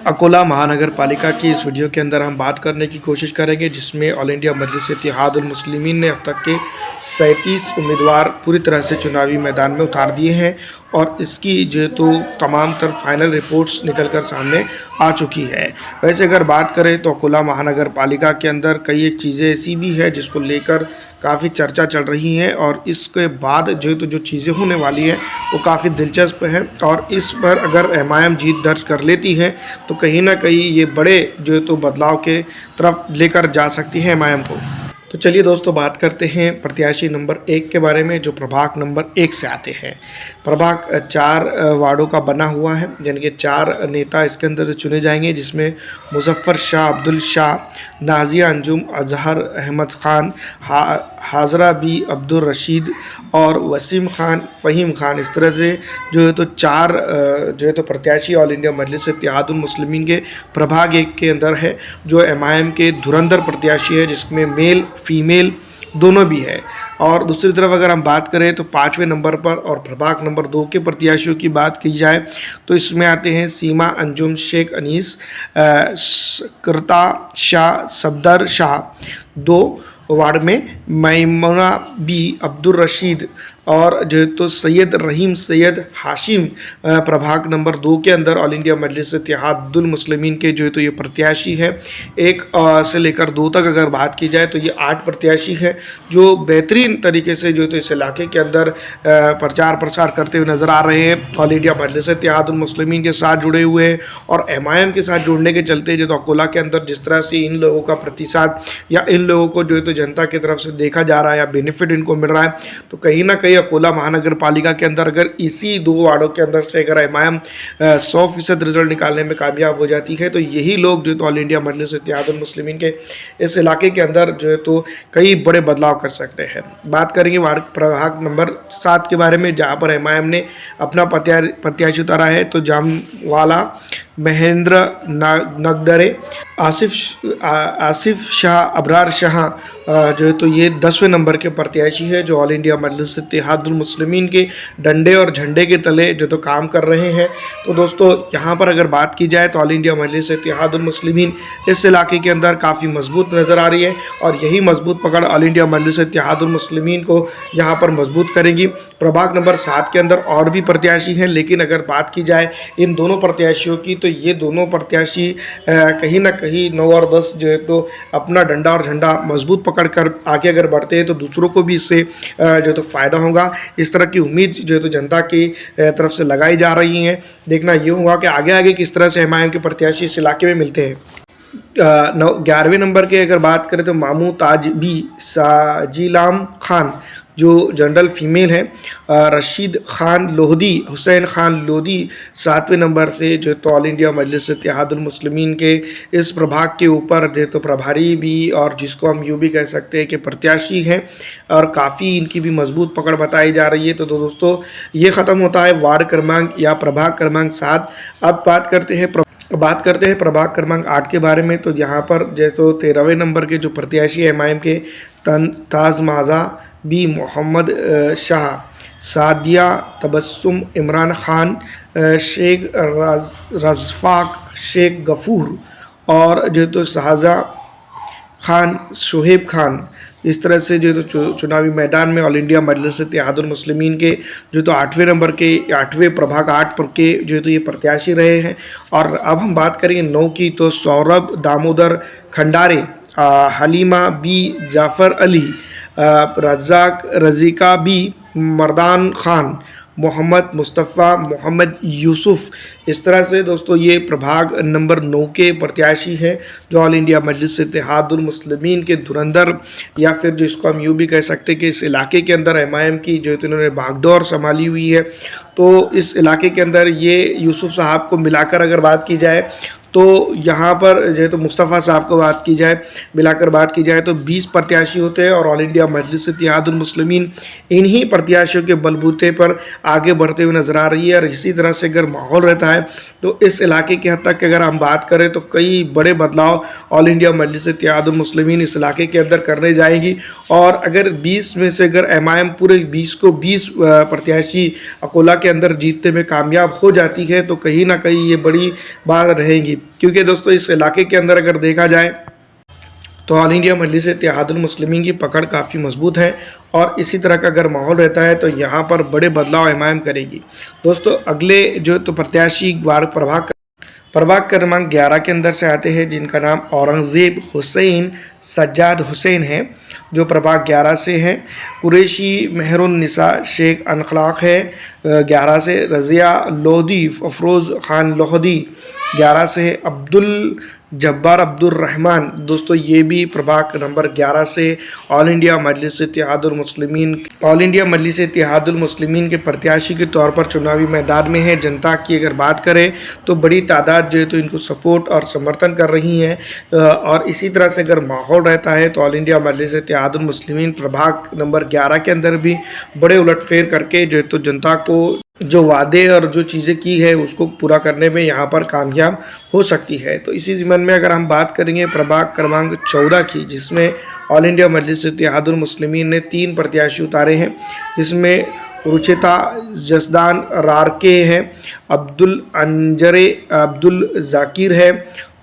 अकोला महानगर पालिका की इस वीडियो के अंदर हम बात करने की कोशिश करेंगे, जिसमें ऑल इंडिया मजलिस इत्तेहादुल मुस्लिमीन ने अब तक के 37 उम्मीदवार पूरी तरह से चुनावी मैदान में उतार दिए हैं और इसकी जो तो तमाम तर फाइनल रिपोर्ट्स निकल कर सामने आ चुकी है। वैसे अगर बात करें तो अकोला महानगर पालिका के अंदर कई एक चीज़ें ऐसी भी है जिसको लेकर काफ़ी चर्चा चल रही है और इसके बाद जो चीज़ें होने वाली है वो काफ़ी दिलचस्प है और इस पर अगर एमआईएम जीत दर्ज कर लेती है तो कहीं ना कहीं ये बड़े तो बदलाव के तरफ लेकर जा सकती है एमआईएम को। तो चलिए दोस्तों, बात करते हैं प्रत्याशी नंबर 1 के बारे में, जो प्रभाग नंबर 1 से आते हैं। प्रभाग 4 वार्डों का बना हुआ है, यानी कि 4 नेता इसके अंदर से चुने जाएंगे, जिसमें मुजफ्फर शाह, अब्दुल शाह, नाजिया अंजुम, अजहर अहमद ख़ान, हाजरा बी अब्दुल रशीद और वसीम ख़ान, फ़हीम ख़ान। इस तरह से तो 4 प्रत्याशी ऑल इंडिया मजलिस इत्तेहादुल मुस्लिमीन के प्रभाग 1 के अंदर है, जो एमआईएम के धुरंधर प्रत्याशी है, जिसमें मेल फीमेल दोनों भी है। और दूसरी तरफ अगर हम बात करें तो 5वें नंबर पर और प्रभाग नंबर 2 के प्रत्याशियों की बात की जाए तो इसमें आते हैं सीमा अंजुम, शेख अनीस, करता शाह, सफदर शाह। 2 वार्ड में मैमुना बी अब्दुल रशीद और तो सैयद रहीम सैयद हाशिम प्रभाग नंबर 2 के अंदर ऑल इंडिया मजलिस इत्तेहादुल मुस्लिमीन के तो ये प्रत्याशी है। 1 से लेकर 2 तक अगर बात की जाए तो ये 8 प्रत्याशी है जो बेहतरीन तरीके से तो इस इलाके के अंदर प्रचार प्रसार करते हुए नज़र आ रहे हैं। ऑल इंडिया मजलिस इत्तेहादुल मुस्लिमीन के साथ जुड़े हुए हैं और एमआईएम के साथ जुड़ने के चलते तो अकोला के अंदर जिस तरह से इन लोगों का प्रतिसाद या इन लोगों को तो जनता की तरफ से देखा जा रहा है या बेनिफिट इनको मिल रहा है, तो कहीं ना कहीं अकोला महानगर पालिका के अंदर अगर इसी 2 वार्डों के अंदर से अगर एमआईएम 100% रिजल्ट निकालने में कामयाब हो जाती है तो यही लोग तो ऑल इंडिया मजलिस इत्तेहादुल मुस्लिमीन के इस इलाके के अंदर तो कई बड़े बदलाव कर सकते हैं। बात करेंगे वार्ड प्रभाग नंबर 7 के बारे में, जहाँ पर एमआईएम ने अपना प्रत्याशी उतारा है। तो जामवाला महेंद्र नगदरे, आसिफ शाह, अबरार शाह तो ये 10वें नंबर के प्रत्याशी है, जो ऑल इंडिया मजलिस इत्तेहादुल मुस्लिमीन के डंडे और झंडे के तले तो काम कर रहे हैं। तो दोस्तों, यहाँ पर अगर बात की जाए तो ऑल इंडिया मजलिस इत्तेहादुल मुस्लिमीन इस इलाके के अंदर काफ़ी मजबूत नज़र आ रही है और यही मजबूत पकड़ ऑल इंडिया मजलिस इत्तेहादुल मुस्लिमीन को यहाँ पर मजबूत करेंगी। प्रभाग नंबर 7 के अंदर और भी प्रत्याशी हैं, लेकिन अगर बात की जाए इन दोनों प्रत्याशियों की तो ये दोनों प्रत्याशी कहीं ना कहीं 9 और 10 तो अपना डंडा और झंडा मजबूत पकड़ कर आगे अगर बढ़ते हैं तो दूसरों को भी इससे तो फ़ायदा होगा। इस तरह की उम्मीद तो जनता की तरफ से लगाई जा रही है। देखना ये होगा कि आगे आगे किस तरह से एमआईएम के प्रत्याशी इस इलाके में मिलते हैं। 11वें नंबर के अगर बात करें तो मामू ताज बी साजिलाम खान, जो जनरल फीमेल है। रशीद खान लोधी, हुसैन खान लोधी 7वें नंबर से तो ऑल इंडिया मजलिस इत्तेहादुल मुस्लिमीन के इस प्रभाग के ऊपर तो प्रभारी भी और जिसको हम यूँ भी कह सकते हैं कि प्रत्याशी हैं और काफ़ी इनकी भी मजबूत पकड़ बताई जा रही है। तो दोस्तों, ये ख़त्म होता है वार्ड क्रमांक या प्रभाग क्रमांक 7। अब बात करते हैं प्रभाग क्रमांक 8 के बारे में। तो यहाँ पर तो 13वें नंबर के जो प्रत्याशी एमआईएम के ताज माजा बी मोहम्मद शाह, सादिया तबस्सुम, इमरान खान, शेख रज़फ़ाक, शेख गफूर और तो शाहजा खान, शुहेब खान। इस तरह से तो चुनावी मैदान में ऑल इंडिया मजलिस इत्तेहादुल मुस्लिमीन के तो 8वें नंबर के 8वें प्रभाग 8 पर के तो ये प्रत्याशी रहे हैं। और अब हम बात करेंगे 9 की, तो सौरभ दामोदर खंडारे, हलीमा बी जाफ़र अली, रज़ाक रज़ीका बी, मर्दान खान, मोहम्मद मुस्तफ़ा, मोहम्मद यूसुफ। इस तरह से दोस्तों ये प्रभाग नंबर 9 के प्रत्याशी हैं, जो ऑल इंडिया मजलिस इत्तेहादुल मुस्लिमीन के धुरंधर या फिर जिसको हम यूँ भी कह सकते हैं कि इस इलाके के अंदर एमआईएम की तो इन्होंने बागडोर संभाली हुई है। तो इस इलाके के अंदर ये यूसुफ साहब को मिलाकर अगर बात की जाए तो यहाँ पर तो मुस्तफ़ा साहब को बात की जाए, मिलाकर बात की जाए तो 20 प्रत्याशी होते हैं और ऑल इंडिया मजलिस इत्तेहादुल मुस्लिमीन इन्हीं प्रत्याशियों के बलबूते पर आगे बढ़ते हुए नज़र आ रही है। और इसी तरह से अगर माहौल रहता है तो इस इलाके की हद तक अगर हम बात करें तो कई बड़े बदलाव ऑल इंडिया मजलिस इत्तेहादुल मुस्लिमीन इस इलाके के अंदर करने जाएगी। और अगर 20 में से अगर एमआईएम पूरे 20 को 20 प्रत्याशी अकोला के अंदर जीतने में कामयाब हो जाती है तो कहीं ना कहीं ये बड़ी बात रहेगी। क्योंकि दोस्तों इस इलाके के अंदर अगर देखा जाए तो ऑल इंडिया मजलिस इत्तेहादुल मुस्लिमीन की पकड़ काफ़ी मजबूत है और इसी तरह का अगर माहौल रहता है तो यहाँ पर बड़े बदलाव इमाम करेगी। दोस्तों अगले जो तो प्रत्याशी प्रभाग क्रमांक 11 के अंदर से आते हैं, जिनका नाम औरंगज़ेब हुसैन सज्जाद हुसैन है, जो प्रभाग 11 से हैं। कुरैशी मेहरुन्निसा शेख अनखलाक है 11 से। रज़िया लोधी अफरोज़ खान लोहदी 11 से। अब्दुल जब्बार अब्दुल रहमान दोस्तों ये भी प्रभाग नंबर 11 से ऑल इंडिया मजलिस इत्तेहादुल मुस्लिमीन के प्रत्याशी के तौर पर चुनावी मैदान में है। जनता की अगर बात करें तो बड़ी तादाद जो है तो इनको सपोर्ट और समर्थन कर रही है और इसी तरह से अगर माहौल रहता है तो ऑल इंडिया मजलिस इत्तेहादुल मुस्लिमीन प्रभाग नंबर 11 के अंदर भी बड़े उलटफेर करके जो है तो जनता को जो वादे और जो चीज़ें की है उसको पूरा करने में यहाँ पर कामयाब हो सकती है। तो इसी ज़िम्मन में अगर हम बात करेंगे प्रभाग क्रमांक 14 की, जिसमें ऑल इंडिया मजलिस इत्तेहादुल मुस्लिमीन ने 3 प्रत्याशी उतारे हैं, जिसमें रुचिता जसदान रारके हैं, अब्दुल जाकिर है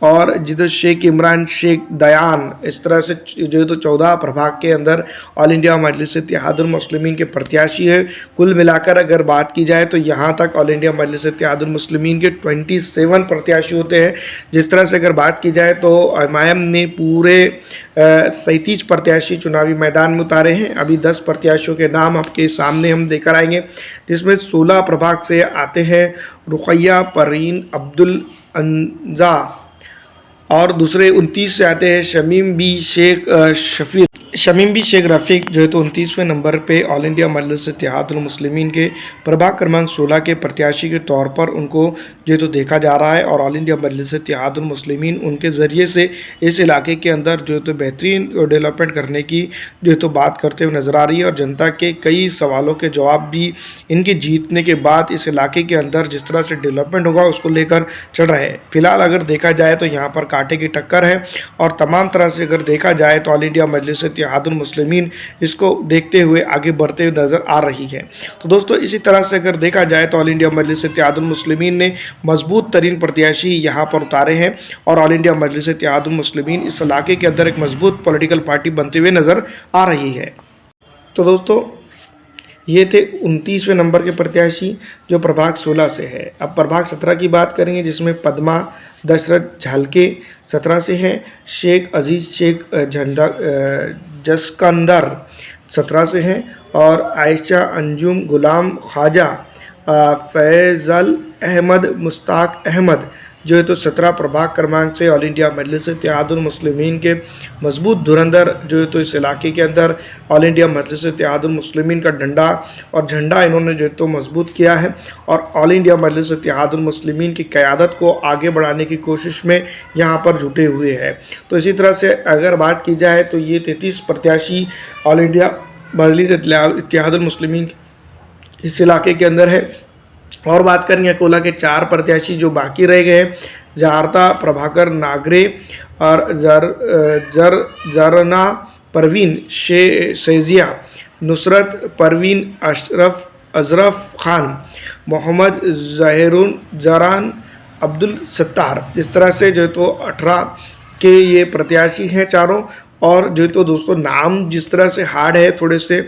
और जिद शेख इमरान शेख दयान। इस तरह से जो है तो 14 प्रभाग के अंदर ऑल इंडिया मजलिस इत्तेहादुल मुस्लिमीन के प्रत्याशी है। कुल मिलाकर अगर बात की जाए तो यहाँ तक ऑल इंडिया मजलिस इत्तेहादुल मुस्लिमीन के 27 प्रत्याशी होते हैं। जिस तरह से अगर बात की जाए तो इमाम ने पूरे 37 प्रत्याशी चुनावी मैदान में उतारे हैं। अभी 10 प्रत्याशियों के नाम आपके सामने हम देकर आएंगे, जिसमें 16 प्रभाग से आते हैं रुकैया परवीन अब्दुल अंजा और दूसरे 29 से आते हैं शमीम बी शेख रफ़ीक जो है तो 29वें नंबर पे ऑल इंडिया मजलिस इत्तेहादुल मुस्लिमीन के प्रभाग क्रमांक 16 के प्रत्याशी के तौर पर उनको जो है तो देखा जा रहा है और ऑल इंडिया मजलिस इत्तेहादुल मुस्लिमीन उनके ज़रिए से इस इलाके के अंदर जो है तो बेहतरीन डेवलपमेंट करने की जो है तो बात करते हुए नज़र आ रही है और जनता के कई सवालों के जवाब भी इनके जीतने के बाद इस इलाके के अंदर जिस तरह से डेवलपमेंट होगा उसको लेकर चल रहे हैं। फिलहाल अगर देखा जाए तो यहाँ पर कांटे की टक्कर है और तमाम तरह से अगर देखा जाए तो ऑल इंडिया मजलिस इत्तेहादुल मुस्लिमीन इसको देखते हुए आगे बढ़ते हुए नज़र आ रही है। तो दोस्तों इसी तरह से अगर देखा जाए तो ऑल इंडिया मजलिस इत्तेहादुल मुस्लिमीन ने मजबूत तरीन प्रत्याशी यहाँ पर उतारे हैं और ऑल इंडिया मजलिस इत्तेहादुल मुस्लिमीन इस इलाके के अंदर एक मजबूत पॉलिटिकल पार्टी बनते हुए नज़र आ रही है। तो दोस्तों ये थे 29वें नंबर के प्रत्याशी जो प्रभाग 16 से है। अब प्रभाग 17 की बात करेंगे, जिसमें पद्मा दशरथ झालके 17 से हैं, शेख अजीज़ शेख जसकंदर 17 से हैं और आयशा अंजुम गुलाम ख्वाजा फैज़ल अहमद मुश्ताक अहमद जो है तो 17 प्रभाग क्रमांक से ऑल इंडिया मजलिस इत्तेहादुल मुस्लिमीन के मजबूत धुरंधर जो है तो इस इलाके के अंदर ऑल इंडिया मजलिस इत्तेहादुल मुस्लिमीन का डंडा और झंडा इन्होंने जो है तो मजबूत किया है और ऑल इंडिया मजलिस इत्तेहादुल मुस्लिमीन की क़यादत को आगे बढ़ाने की कोशिश में यहाँ पर जुटे हुए हैं। तो इसी तरह से अगर बात की जाए तो ये 33 प्रत्याशी ऑल इंडिया मजलिस इत्तेहादुल मुस्लिमीन इस इलाके के अंदर है। और बात करेंगे अकोला के 4 प्रत्याशी जो बाकी रह गए हैं, जहारता प्रभाकर नागरे और जरना परवीन शेजिया, नुसरत परवीन अशरफ खान, मोहम्मद जहरुन जरान अब्दुल सत्तार। इस तरह से जो तो 18 के ये प्रत्याशी हैं चारों। और जो तो दोस्तों नाम जिस तरह से हार्ड है थोड़े से,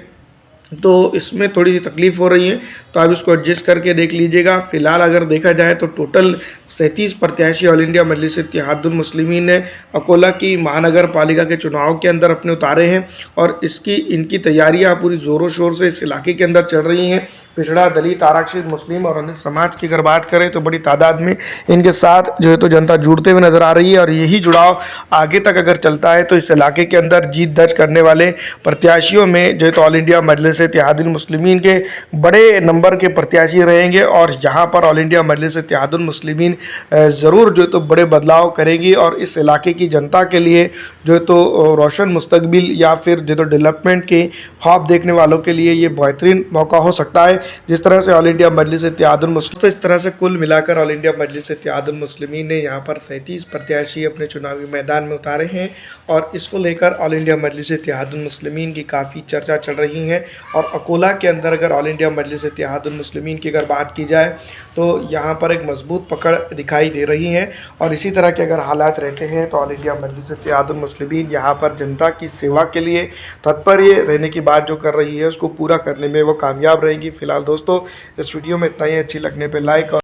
तो इसमें थोड़ी सी तकलीफ़ हो रही है, तो आप इसको एडजस्ट करके देख लीजिएगा। फ़िलहाल अगर देखा जाए तो टोटल 37 प्रत्याशी ऑल इंडिया मजलिस इत्तेहादुल मुस्लिमीन ने अकोला की महानगर पालिका के चुनाव के अंदर अपने उतारे हैं और इनकी तैयारियां पूरी ज़ोरों शोर से इस इलाके के अंदर चल रही हैं। पिछड़ा, दलित, आरक्षित, मुस्लिम और अन्य समाज की अगर बात करें तो बड़ी तादाद में इनके साथ जो है तो जनता जुड़ते हुए नज़र आ रही है और यही जुड़ाव आगे तक अगर चलता है तो इस इलाके के अंदर जीत दर्ज करने वाले प्रत्याशियों में जो है तो ऑल इंडिया मजलिस इत्तेहादुल मुस्लिमीन के बड़े नंबर के प्रत्याशी रहेंगे और यहाँ पर ऑल इंडिया मजलिस इत्तेहादुल मुस्लिमीन ज़रूर जो है तो बड़े बदलाव करेगी और इस इलाके की जनता के लिए जो है तो रोशन मुस्तकबिल या फिर जो तो डेवलपमेंट के ख्वाब देखने वालों के लिए ये बेहतरीन मौका हो सकता है। जिस तरह से ऑल इंडिया मजलिस इत्तेहादुल मुस्लिमीन, तो इस तरह से कुल मिलाकर ऑल इंडिया मजलिस इत्तेहादुल मुस्लिमीन ने यहाँ पर 37 प्रत्याशी अपने चुनावी मैदान में उतारे हैं और इसको लेकर ऑल इंडिया मजलिस इत्तेहादुल मुस्लिमीन की काफ़ी चर्चा चल रही है और अकोला के अंदर अगर ऑल इंडिया मजलिस इत्तेहादुल मुस्लिमीन की अगर बात की जाए तो यहाँ पर एक मजबूत पकड़ दिखाई दे रही है। और इसी तरह के अगर हालात रहते हैं तो ऑल इंडिया मजलिस इत्तेहादुल मुस्लिमीन यहाँ पर जनता की सेवा के लिए तत्पर रहने की बात जो कर रही है उसको पूरा करने में वो कामयाब रहेगी। फिलहाल दोस्तों इस वीडियो में इतना ही। अच्छी लगने पर लाइक और